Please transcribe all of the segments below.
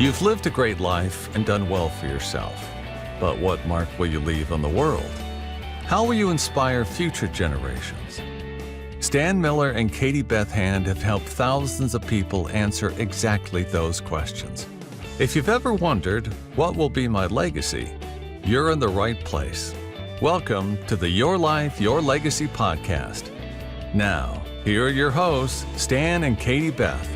You've lived a great life and done well for yourself. But what mark will you leave on the world? How will you inspire future generations? Stan Miller and Katie Beth Hand have helped thousands of people answer exactly those questions. If you've ever wondered, what will be my legacy? You're in the right place. Welcome to the Your Life, Your Legacy podcast. Now, here are your hosts, Stan and Katie Beth.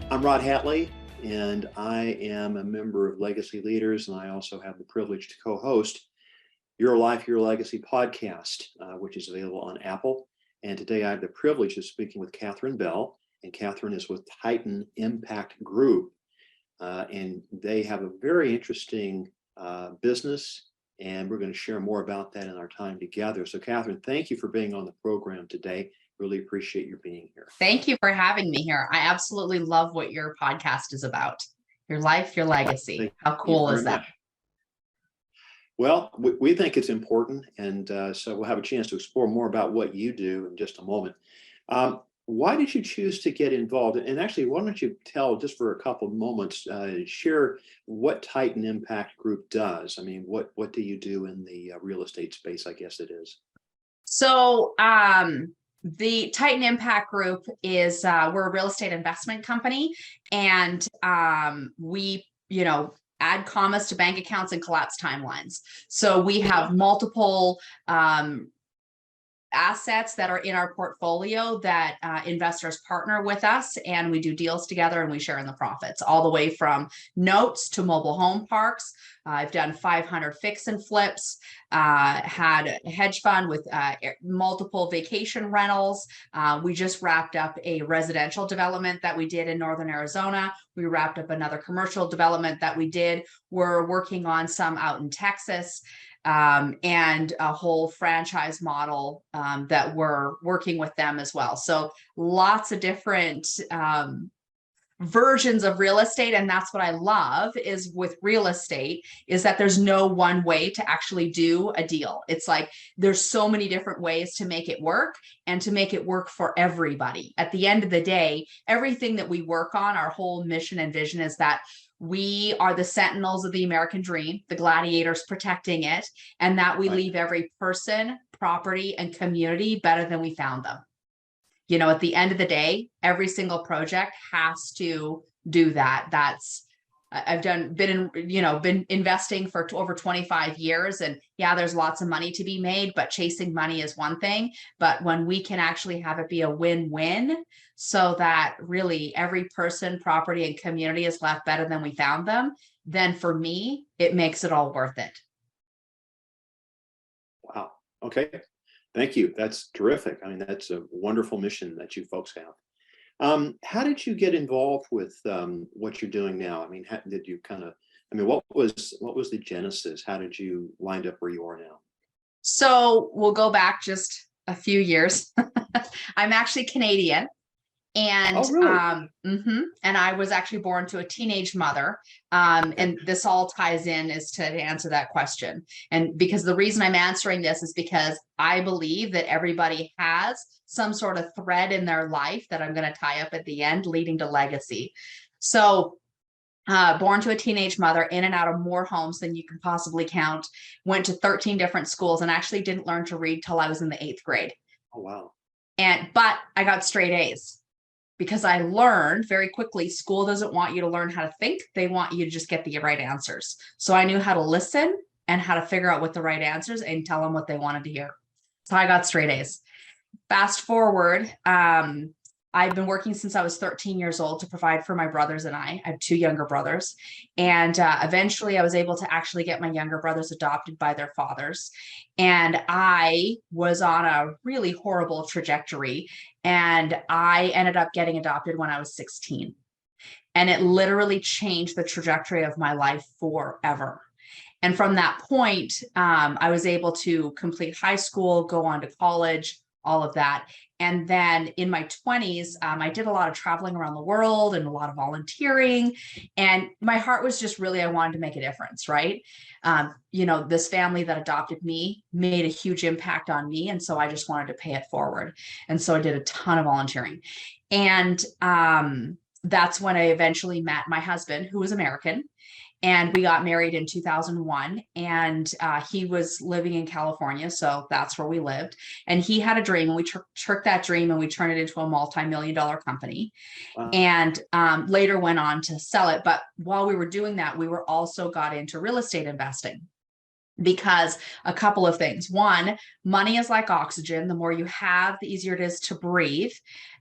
I'm Rod Hatley, and I am a member of Legacy Leaders, and I also have the privilege to co-host Your Life, Your Legacy podcast, which is available on Apple. And today I have the privilege of speaking with Catherine Bell, and Catherine is with Titan Impact Group, and they have a very interesting business, and we're going to share more about that in our time together. So Catherine, thank you for being on the program today. Really appreciate your being here. Thank you for having me here. I absolutely love what your podcast is about. Your life, your legacy. How cool is that? Well, we think it's important, and so we'll have a chance to explore more about what you do in just a moment. Why did you choose to get involved? And actually, why don't you tell, just for a couple of moments, share what Titan Impact Group does? I mean, what do you do in the real estate space, I guess it is? So, the Titan Impact Group is, we're a real estate investment company, and we, add commas to bank accounts and collapse timelines. So we have multiple assets that are in our portfolio that investors partner with us, and we do deals together and we share in the profits, all the way from notes to mobile home parks. I've done 500 fix and flips, had a hedge fund with multiple vacation rentals. We just wrapped up a residential development that we did in Northern Arizona. We wrapped up another commercial development that we did. We're working on some out in Texas. And a whole franchise model that we're working with them as well. So lots of different versions of real estate. And that's what I love is with real estate is that there's no one way to actually do a deal. It's like there's so many different ways to make it work and to make it work for everybody. At the end of the day, everything that we work on, our whole mission and vision is that we are the sentinels of the American dream, the gladiators protecting it, and that we leave every person, property, and community better than we found them. At the end of the day, every single project has to do that. I've been investing for over 25 years, and yeah, there's lots of money to be made, but chasing money is one thing. But when we can actually have it be a win-win, so that really every person, property, and community is left better than we found them, then for me, it makes it all worth it. Wow. Okay. Thank you. That's terrific. I mean, that's a wonderful mission that you folks have. How did you get involved with what you're doing now? I mean, what was the genesis? How did you wind up where you are now? So we'll go back just a few years. I'm actually Canadian. And, oh, really? And I was actually born to a teenage mother. And this all ties in is to answer that question. And because the reason I'm answering this is because I believe that everybody has some sort of thread in their life that I'm going to tie up at the end, leading to legacy. So born to a teenage mother, in and out of more homes than you can possibly count, went to 13 different schools, and actually didn't learn to read till I was in the 8th grade. Oh, wow. But I got straight A's. Because I learned very quickly, school doesn't want you to learn how to think. They want you to just get the right answers. So I knew how to listen and how to figure out what the right answers and tell them what they wanted to hear. So I got straight A's. Fast forward, I've been working since I was 13 years old to provide for my brothers and I. I have 2 younger brothers. And eventually I was able to actually get my younger brothers adopted by their fathers. And I was on a really horrible trajectory. And I ended up getting adopted when I was 16. And it literally changed the trajectory of my life forever. And from that point, I was able to complete high school, go on to college, all of that. And then in my 20s, I did a lot of traveling around the world and a lot of volunteering. And my heart was just really, I wanted to make a difference, right? This family that adopted me made a huge impact on me. And so I just wanted to pay it forward. And so I did a ton of volunteering. And that's when I eventually met my husband, who was American. And we got married in 2001, and he was living in California. So that's where we lived. And he had a dream, and we took that dream and we turned it into a multi-million-dollar company. Wow. And later went on to sell it. But while we were doing that, we were also got into real estate investing, because a couple of things. One, money is like oxygen. The more you have, the easier it is to breathe.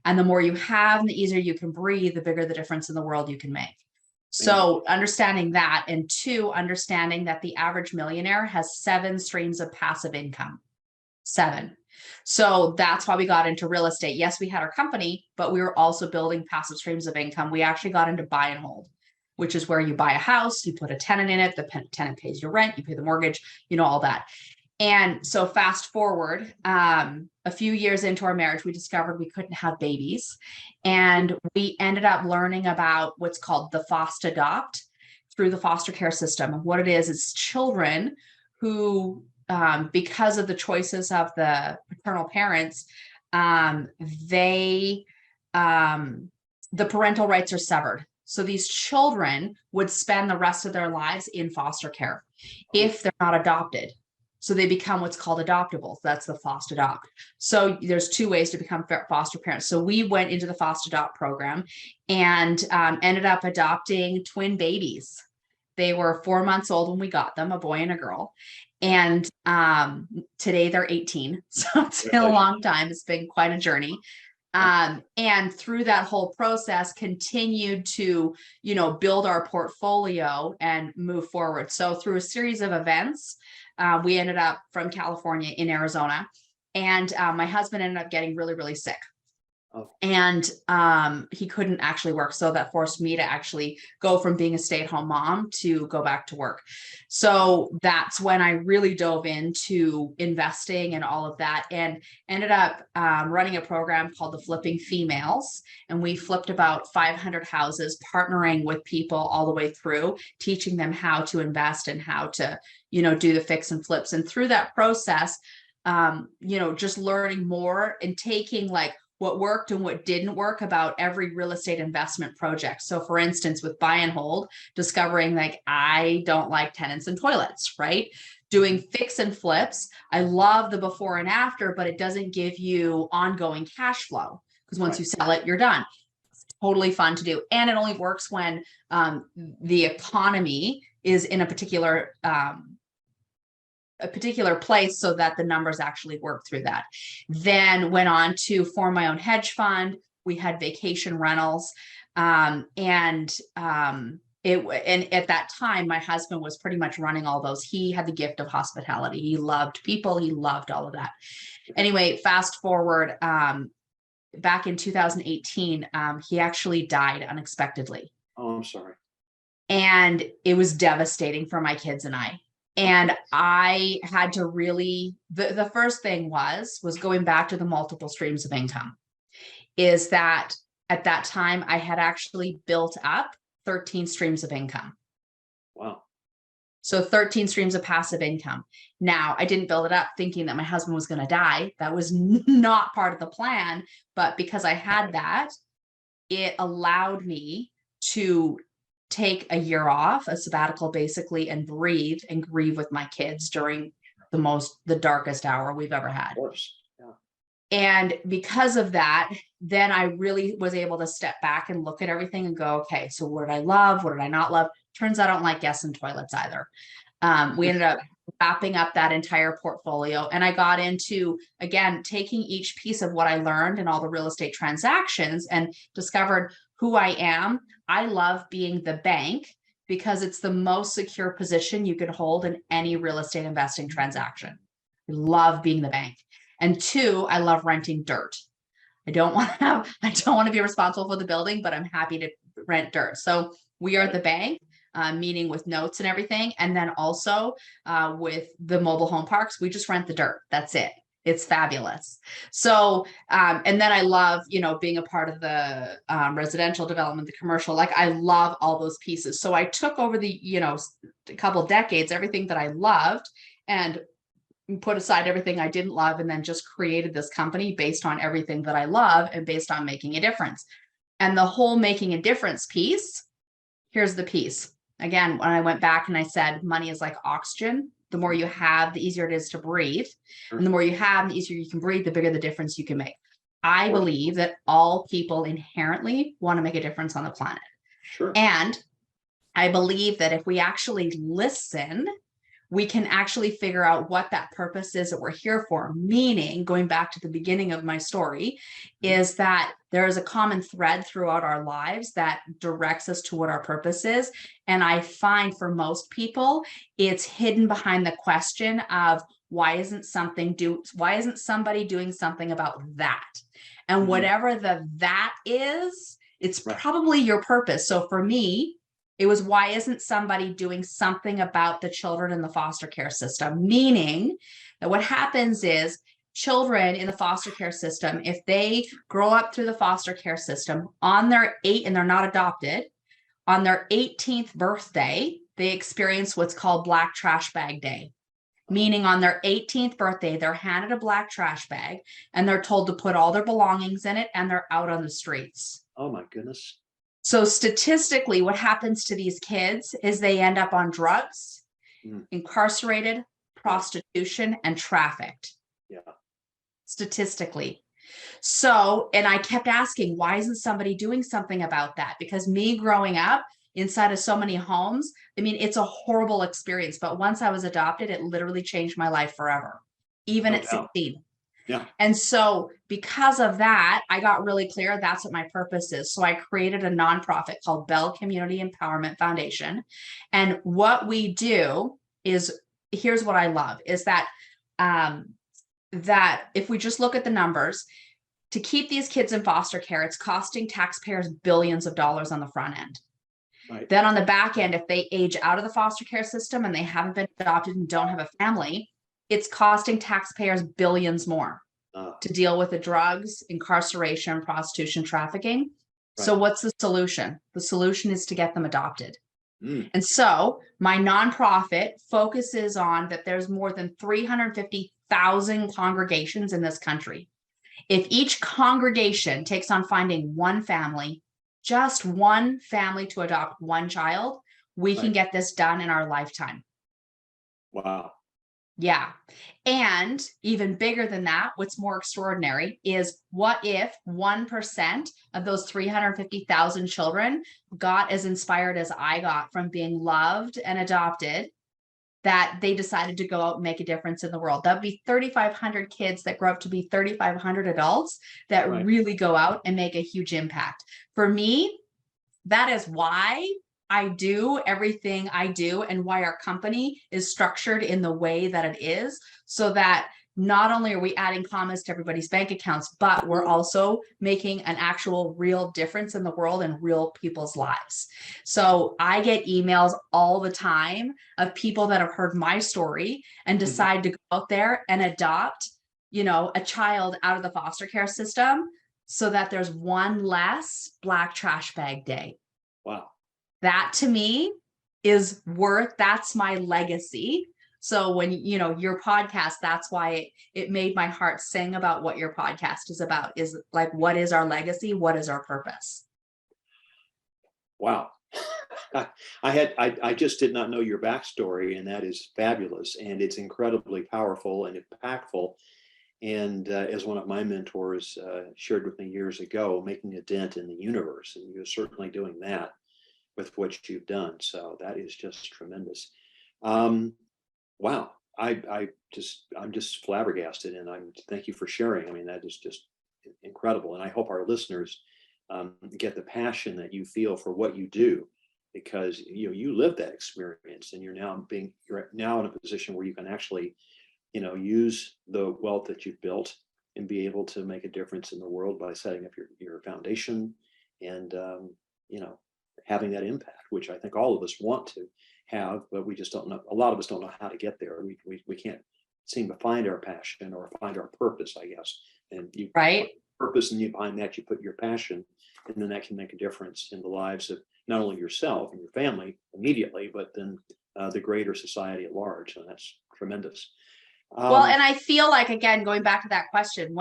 And the more you have and the easier you can breathe, the bigger the difference in the world you can make. So understanding that, and two, understanding that the average millionaire has 7 streams of passive income. 7. So that's why we got into real estate. Yes, we had our company, but we were also building passive streams of income. We actually got into buy and hold, which is where you buy a house, you put a tenant in it, the tenant pays your rent, you pay the mortgage, all that. And so fast forward, a few years into our marriage, we discovered we couldn't have babies. And we ended up learning about what's called the foster adopt through the foster care system. And what it is children who, because of the choices of the paternal parents, the parental rights are severed. So these children would spend the rest of their lives in foster care if they're not adopted. So they become what's called adoptables. That's the foster adopt. So there's 2 ways to become foster parents. So we went into the foster adopt program and ended up adopting twin babies. They were 4 months old when we got them, a boy and a girl. And today they're 18. So it's been a long time. It's been quite a journey. And through that whole process, continued to, build our portfolio and move forward. So through a series of events, we ended up from California in Arizona, and my husband ended up getting really, really sick. Oh. And he couldn't actually work. So that forced me to actually go from being a stay-at-home mom to go back to work. So that's when I really dove into investing and all of that, and ended up running a program called the Flipping Females. And we flipped about 500 houses, partnering with people all the way through, teaching them how to invest and how to, do the fix and flips. And through that process, just learning more and taking what worked and what didn't work about every real estate investment project. So for instance, with buy and hold, discovering I don't like tenants and toilets, right? Doing fix and flips. I love the before and after, but it doesn't give you ongoing cash flow, because once you sell it, you're done. It's totally fun to do. And it only works when the economy is in a particular place, so that the numbers actually work through that. Then went on to form my own hedge fund. We had vacation rentals. And at that time, my husband was pretty much running all those. He had the gift of hospitality. He loved people. He loved all of that. Anyway, fast forward, back in 2018, he actually died unexpectedly. Oh, I'm sorry. And it was devastating for my kids and I. And I had to really, the first thing was going back to the multiple streams of income, is that at that time I had actually built up 13 streams of income. Wow. So 13 streams of passive income. Now, I didn't build it up thinking that my husband was going to die. That was not part of the plan. But because I had that, it allowed me to take a year off, a sabbatical basically, and breathe and grieve with my kids during the darkest hour we've ever had. Of course. Yeah. And because of that, then I really was able to step back and look at everything and go, okay, so what did I love? What did I not love? Turns out I don't like guests and toilets either. We ended up wrapping up that entire portfolio. And I got into, again, taking each piece of what I learned in all the real estate transactions and discovered who I am. I love being the bank because it's the most secure position you could hold in any real estate investing transaction. I love being the bank. And 2, I love renting dirt. I don't want to be responsible for the building, but I'm happy to rent dirt. So we are the bank, meaning with notes and everything. And then also with the mobile home parks, we just rent the dirt. That's it. It's fabulous. So, and then I love, being a part of the residential development, the commercial, like I love all those pieces. So I took over the, a couple decades, everything that I loved and put aside everything I didn't love, and then just created this company based on everything that I love and based on making a difference. And the whole making a difference piece, here's the piece. Again, when I went back and I said, money is like oxygen. The more you have, the easier it is to breathe. And the more you have, the easier you can breathe, the bigger the difference you can make. I believe that all people inherently want to make a difference on the planet. Sure. And I believe that if we actually listen, we can actually figure out what that purpose is that we're here for. Meaning, going back to the beginning of my story, is that there is a common thread throughout our lives that directs us to what our purpose is. And I find for most people, it's hidden behind the question of why isn't somebody doing something about that? And whatever that is, it's probably your purpose. So for me, it was, why isn't somebody doing something about the children in the foster care system? Meaning that what happens is children in the foster care system, if they grow up through the foster care system and they're not adopted, on their 18th birthday, they experience what's called Black Trash Bag Day. Meaning on their 18th birthday, they're handed a black trash bag and they're told to put all their belongings in it, and they're out on the streets. Oh my goodness. So statistically, what happens to these kids is they end up on drugs, incarcerated, prostitution, and trafficked. Yeah. Statistically. So, and I kept asking, why isn't somebody doing something about that? Because me growing up inside of so many homes, I mean, it's a horrible experience. But once I was adopted, it literally changed my life forever, even at 16. Yeah. And so because of that, I got really clear that's what my purpose is. So I created a nonprofit called Bell Community Empowerment Foundation. And what we do is, here's what I love, is that that if we just look at the numbers, to keep these kids in foster care, it's costing taxpayers billions of dollars on the front end. Right. Then on the back end, if they age out of the foster care system and they haven't been adopted and don't have a family, it's costing taxpayers billions more to deal with the drugs, incarceration, prostitution, trafficking. Right. So what's the solution? The solution is to get them adopted. And so my nonprofit focuses on that there's more than 350,000 congregations in this country. If each congregation takes on finding one family, just one family to adopt one child, we can get this done in our lifetime. Wow. Yeah. And even bigger than that, what's more extraordinary is, what if 1% of those 350,000 children got as inspired as I got from being loved and adopted, that they decided to go out and make a difference in the world? That'd be 3,500 kids that grow up to be 3,500 adults that really go out and make a huge impact. For me, that is why I do everything I do, and why our company is structured in the way that it is, so that not only are we adding commas to everybody's bank accounts, but we're also making an actual real difference in the world and real people's lives. So I get emails all the time of people that have heard my story and decide to go out there and adopt, a child out of the foster care system, so that there's one less Black Trash Bag Day. Wow. That to me is that's my legacy. So when, your podcast, that's why it made my heart sing about what your podcast is about, is like, what is our legacy? What is our purpose? Wow. I just did not know your backstory, and that is fabulous. And it's incredibly powerful and impactful. And as one of my mentors shared with me years ago, making a dent in the universe. And you're certainly doing that with what you've done. So that is just tremendous. Wow. I'm just flabbergasted, and thank you for sharing. I mean, that is just incredible. And I hope our listeners get the passion that you feel for what you do, because you live that experience, and you're now in a position where you can actually, use the wealth that you've built and be able to make a difference in the world by setting up your foundation and, having that impact, which I think all of us want to have, but we just don't know. A lot of us don't know how to get there. We can't seem to find our passion or find our purpose, I guess. And you Right. purpose, and you behind that you put your passion, and then that can make a difference in the lives of not only yourself and your family immediately, but then the greater society at large. And that's tremendous. Well, and I feel like, again, going back to that question,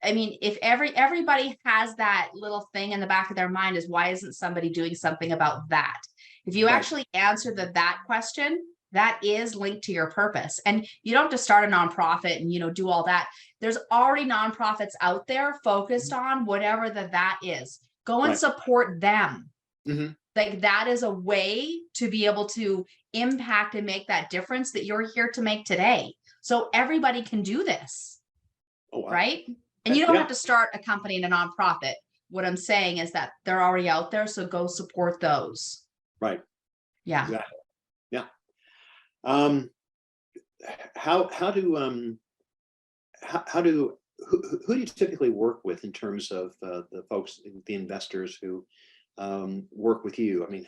if everybody has that little thing in the back of their mind is, why isn't somebody doing something about that? If you Right. actually answer that question, that is linked to your purpose. And you don't have to start a nonprofit and, do all that. There's already nonprofits out there focused on whatever that is. Go and Right. support them. Mhm. Like, that is a way to be able to impact and make that difference that you're here to make today. So everybody can do this. Oh, wow. Right. And you don't Yeah. have to start a company and a nonprofit. What I'm saying is that they're already out there. So go support those. Right. Yeah. Exactly. Yeah. Um, how do who do you typically work with in terms of the folks, the investors who work with you? I mean,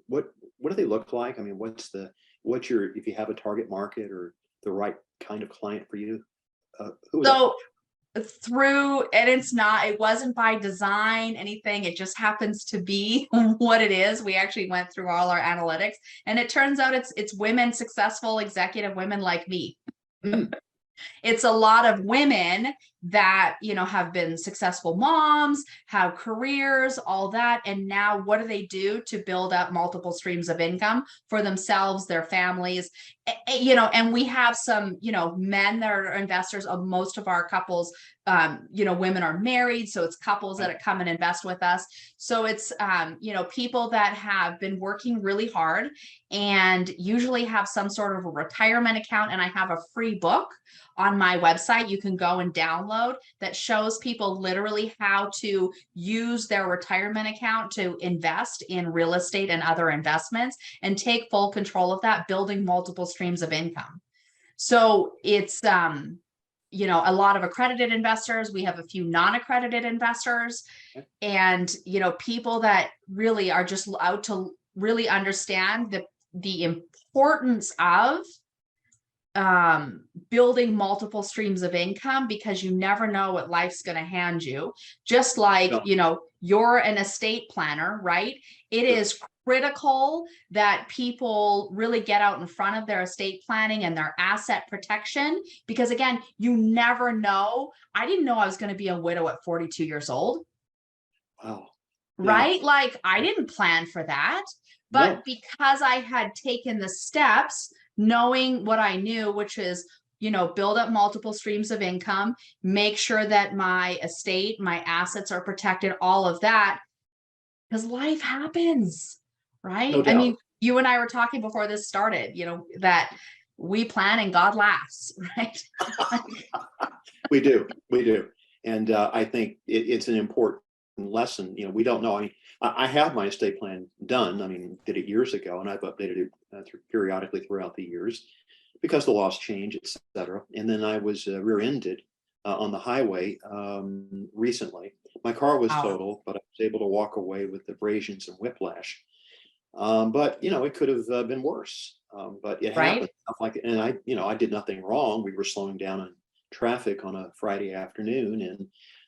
what do they look like? I mean, what's your, if you have a target market or the right kind of client for you? Who is that? So and it wasn't by design, anything. It just happens to be what it is. We actually went through all our analytics, and it turns out it's women, successful executive women like me. Mm. It's a lot of women that, have been successful moms, have careers, all that. And now what do they do to build up multiple streams of income for themselves, their families? And we have some, men that are investors. Of most of our couples, women are married. So it's couples that come and invest with us. So it's, people that have been working really hard and usually have some sort of a retirement account. And I have a free book on my website you can go and download that shows people literally how to use their retirement account to invest in real estate and other investments and take full control of that, building multiple streams of income. So it's, a lot of accredited investors. We have a few non-accredited investors, and, people that really are just out to really understand the importance of building multiple streams of income, because you never know what life's going to hand you. Just like, you're an estate planner, right? It is critical that people really get out in front of their estate planning and their asset protection, because again, you never know. I didn't know I was going to be a widow at 42 years old. Wow. Right? Like, I didn't plan for that, but No. because I had taken the steps, knowing what I knew, which is, build up multiple streams of income, make sure that my estate, my assets are protected, all of that, because life happens, right? No doubt. I mean, you and I were talking before this started, that we plan and God laughs, right? We do. And I think it's an important lesson. We don't know. I mean, I have my estate plan done. I mean, did it years ago, and I've updated it periodically throughout the years because the laws change, et cetera. And then I was rear-ended on the highway recently. My car was totaled, but I was able to walk away with abrasions and whiplash. But it could have been worse. But it happened. And I did nothing wrong. We were slowing down in traffic on a Friday afternoon, and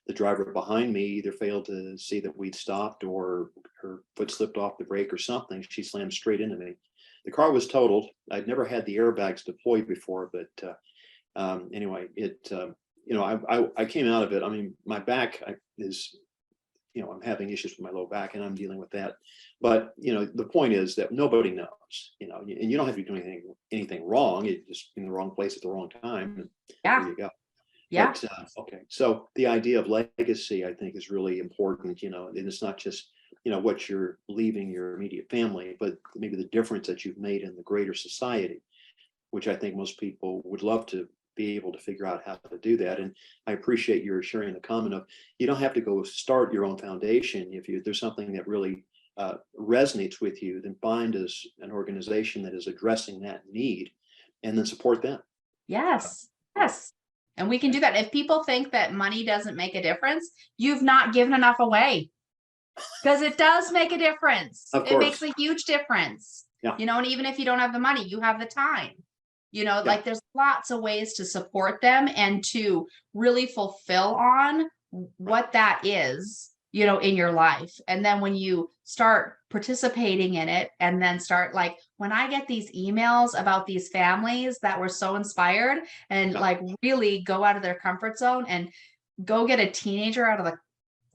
the driver behind me either failed to see that we'd stopped, or her foot slipped off the brake or something. She slammed straight into me. The car was totaled. I'd never had the airbags deployed before, but anyway, I came out of it. I mean, my back is, I'm having issues with my low back, and I'm dealing with that. But the point is that nobody knows, and you don't have to do anything wrong. You're just in the wrong place at the wrong time. And there you go. Yeah. But, okay. So the idea of legacy, I think, is really important, and it's not just, what you're leaving your immediate family, but maybe the difference that you've made in the greater society, which I think most people would love to be able to figure out how to do that. And I appreciate your sharing the comment of, you don't have to go start your own foundation. If there's something that really resonates with you, then find us an organization that is addressing that need, and then support them. Yes. And we can do that. If people think that money doesn't make a difference, you've not given enough away, because it does make a difference. Of It course. makes a huge difference. Yeah. And even if you don't have the money, you have the time. like there's lots of ways to support them and to really fulfill on what that is, in your life. And then when you start participating in it and then start like, when I get these emails about these families that were so inspired and like really go out of their comfort zone and go get a teenager out of the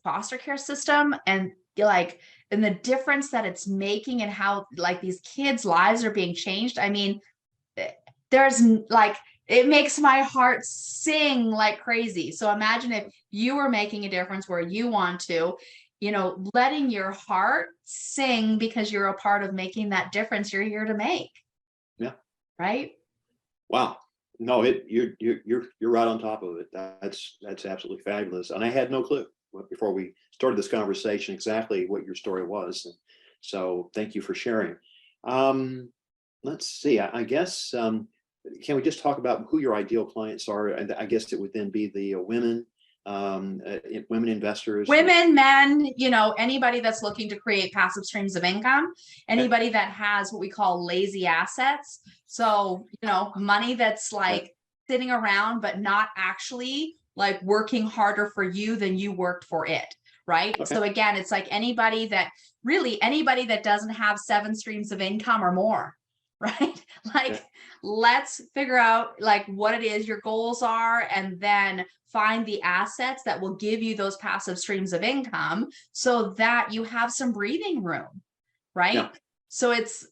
foster care system, and like, and the difference that it's making and how like these kids' lives are being changed. I mean, there's like, it makes my heart sing like crazy. So imagine if you were making a difference where you want to, letting your heart sing because you're a part of making that difference you're here to make. Yeah. Right. Wow. No, you're right on top of it. That's absolutely fabulous. And I had no clue before we started this conversation exactly what your story was. And so thank you for sharing. Let's see. I guess can we just talk about who your ideal clients are? And I guess it would then be the women investors, women, men, anybody that's looking to create passive streams of income, anybody that has what we call lazy assets. So, money that's like sitting around, but not actually like working harder for you than you worked for it. Right. So again, it's like anybody that doesn't have 7 streams of income or more. Right. Like, let's figure out like what it is your goals are, and then find the assets that will give you those passive streams of income so that you have some breathing room. Right. Yeah. So it's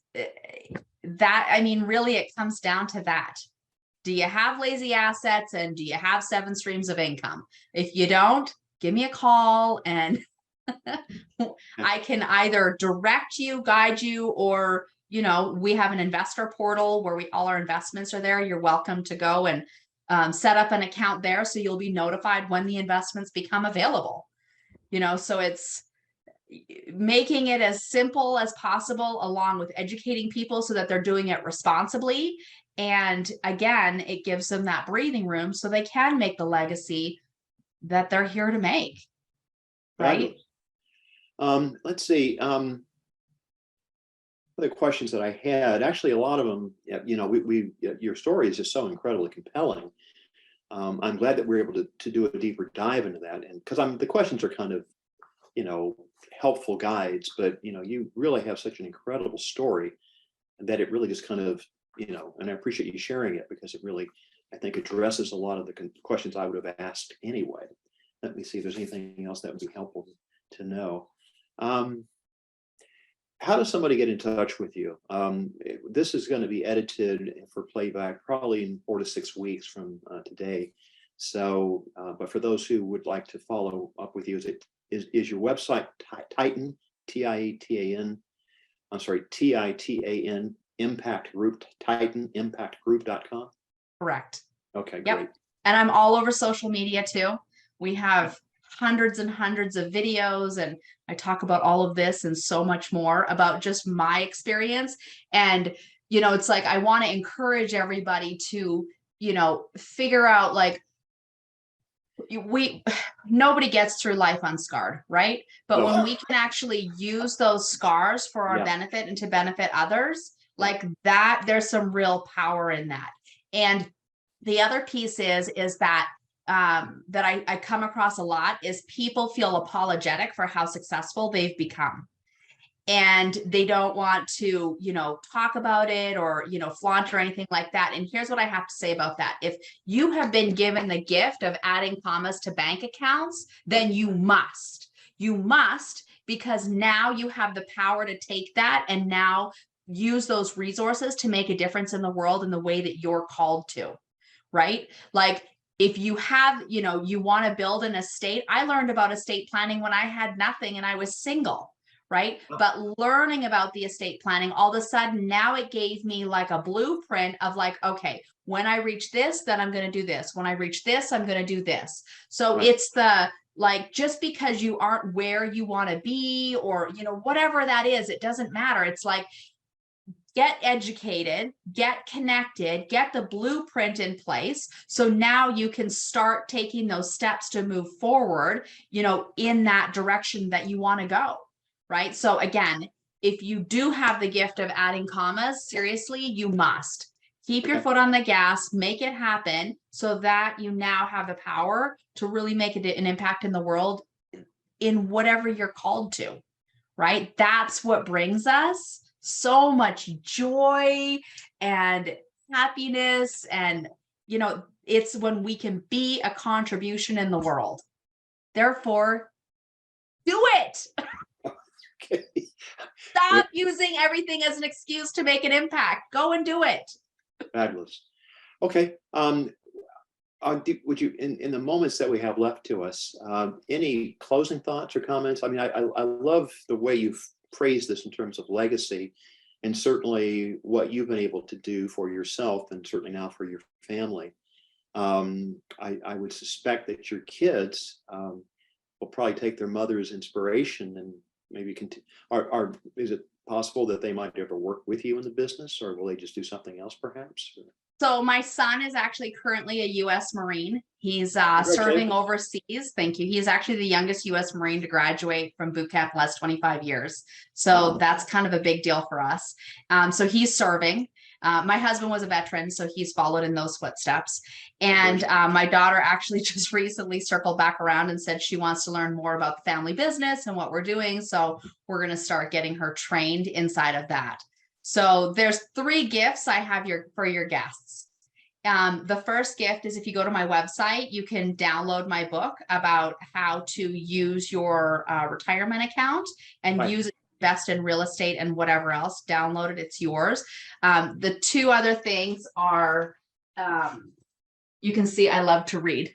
that, I mean, really, it comes down to that. Do you have lazy assets, and do you have 7 streams of income? If you don't, give me a call and I can either direct you, guide you, or we have an investor portal where all our investments are there. You're welcome to go and set up an account there, so you'll be notified when the investments become available. So it's making it as simple as possible, along with educating people so that they're doing it responsibly. And again, it gives them that breathing room so they can make the legacy that they're here to make. Right. Let's see. The questions that I had, actually, a lot of them, your story is just so incredibly compelling. I'm glad that we're able to do a deeper dive into that, and because the questions are kind of, helpful guides, but you really have such an incredible story that it really just kind of, and I appreciate you sharing it, because it really, I think, addresses a lot of the questions I would have asked anyway. Let me see if there's anything else that would be helpful to know. How does somebody get in touch with you? This is going to be edited for playback probably in 4 to 6 weeks from today. So, but for those who would like to follow up with you, is your website Titan, Titan, I'm sorry, Titan, Impact Group, Titan, impactgroup.com? Correct. Okay, yep. Great. And I'm all over social media too. We have hundreds and hundreds of videos, and I talk about all of this and so much more about just my experience. And, it's like, I want to encourage everybody to, figure out, like, nobody gets through life unscarred, right? But when we can actually use those scars for our benefit and to benefit others, like that, there's some real power in that. And the other piece is that that I come across a lot is people feel apologetic for how successful they've become. And they don't want to, talk about it or, flaunt or anything like that. And here's what I have to say about that. If you have been given the gift of adding commas to bank accounts, then you must, because now you have the power to take that and now use those resources to make a difference in the world in the way that you're called to, right? Like, if you have, you want to build an estate. I learned about estate planning when I had nothing and I was single. Right. But learning about the estate planning, all of a sudden, now it gave me like a blueprint of like, okay, when I reach this, then I'm going to do this. When I reach this, I'm going to do this. So it's the, like, just because you aren't where you want to be, or, whatever that is, it doesn't matter. It's like, get educated, get connected, get the blueprint in place. So now you can start taking those steps to move forward, in that direction that you want to go. Right. So again, if you do have the gift of adding commas, seriously, you must. Keep your foot on the gas, make it happen so that you now have the power to really make an impact in the world in whatever you're called to, right? That's what brings us so much joy and happiness. And, it's when we can be a contribution in the world. Therefore, do it. Okay. Stop using everything as an excuse to make an impact. Go and do it. Fabulous. Okay. Would you, in the moments that we have left to us, any closing thoughts or comments? I mean, I love the way you've phrased this in terms of legacy, and certainly what you've been able to do for yourself, and certainly now for your family. I would suspect that your kids will probably take their mother's inspiration and maybe continue. Is it possible that they might ever work with you in the business, or will they just do something else perhaps? So my son is actually currently a U.S. Marine. He's serving overseas. Thank you. He's actually the youngest U.S. Marine to graduate from boot camp in the last 25 years. So that's kind of a big deal for us. So he's serving. My husband was a veteran, so he's followed in those footsteps. And my daughter actually just recently circled back around and said she wants to learn more about the family business and what we're doing. So we're going to start getting her trained inside of that. So there's 3 gifts I have for your guests. The first gift is if you go to my website, you can download my book about how to use your retirement account and use it to invest in real estate and whatever else. Download it, it's yours. The 2 other things are, you can see I love to read.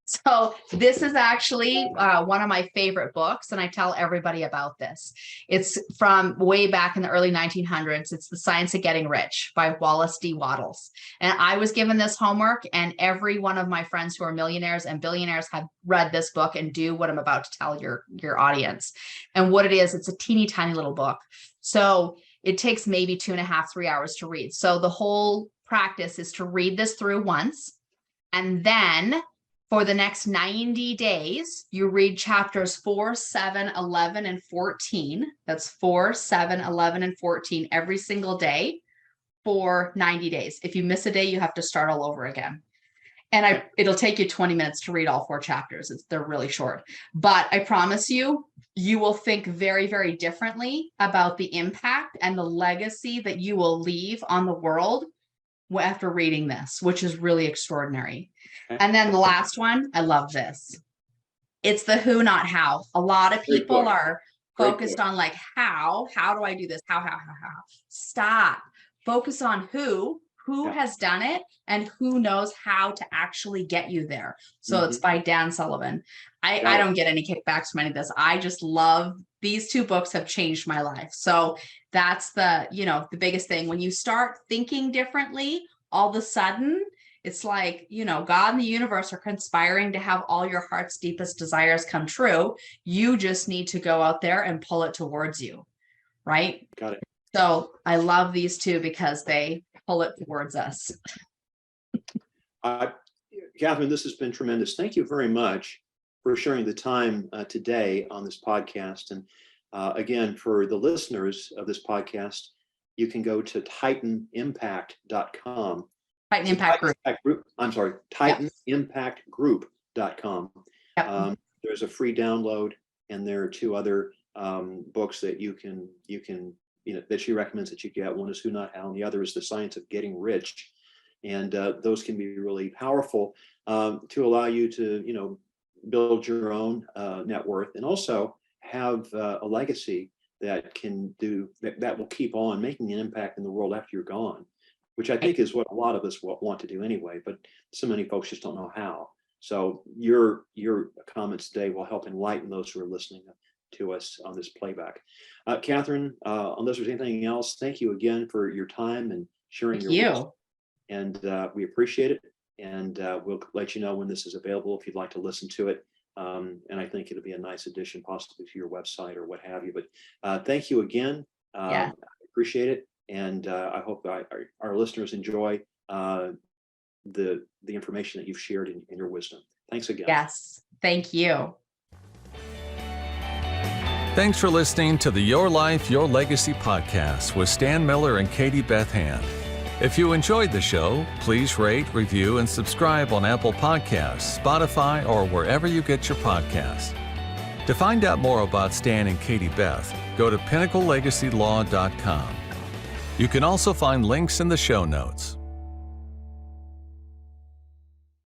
So this is actually one of my favorite books, and I tell everybody about this. It's from way back in the early 1900s. It's The Science of Getting Rich by Wallace D. Wattles. And I was given this homework, and every one of my friends who are millionaires and billionaires have read this book and do what I'm about to tell your audience. And what it is, it's a teeny tiny little book. So it takes maybe 2.5, 3 hours to read. So the whole practice is to read this through once, and then for the next 90 days, you read chapters 4, 7, 11, and 14. That's 4, 7, 11, and 14 every single day for 90 days. If you miss a day, you have to start all over again. And it'll take you 20 minutes to read all 4 chapters. They're really short. But I promise you, you will think very, very differently about the impact and the legacy that you will leave on the world after reading this, which is really extraordinary. And then the last one, I love this. It's the who, not how. A lot of people are focused on like, how do I do this? How. Stop. Focus on who has done it and who knows how to actually get you there. So it's by Dan Sullivan. I don't get any kickbacks from any of this. I just love these 2 books have changed my life. So that's the biggest thing. When you start thinking differently, all of a sudden, it's like, God and the universe are conspiring to have all your heart's deepest desires come true. You just need to go out there and pull it towards you. Right? Got it. So I love these 2 because they pull it towards us. Catherine, this has been tremendous. Thank you very much for sharing the time today on this podcast. And again, for the listeners of this podcast, you can go to titanimpact.com. Titan Impact Group. I'm sorry, titanimpactgroup.com. Yep. There's a free download, and there are 2 other books that you can that she recommends that you get. One is Who Not How, and the other is The Science of Getting Rich. And those can be really powerful to allow you to build your own net worth, and also have a legacy that that will keep on making an impact in the world after you're gone, which I think is what a lot of us want to do anyway, but so many folks just don't know how. So your comments today will help enlighten those who are listening to us on this playback. Catherine, unless there's anything else, thank you again for your time and sharing your wisdom. And we appreciate it. And we'll let you know when this is available if you'd like to listen to it. And I think it'll be a nice addition possibly to your website or what have you. But thank you again. I appreciate it. And I hope our listeners enjoy the information that you've shared in your wisdom. Thanks again. Yes. Thank you. Thanks for listening to the Your Life, Your Legacy podcast with Stan Miller and Katie Beth Hand. If you enjoyed the show, please rate, review, and subscribe on Apple Podcasts, Spotify, or wherever you get your podcasts. To find out more about Stan and Katie Beth, go to pinnaclelegacylaw.com. You can also find links in the show notes.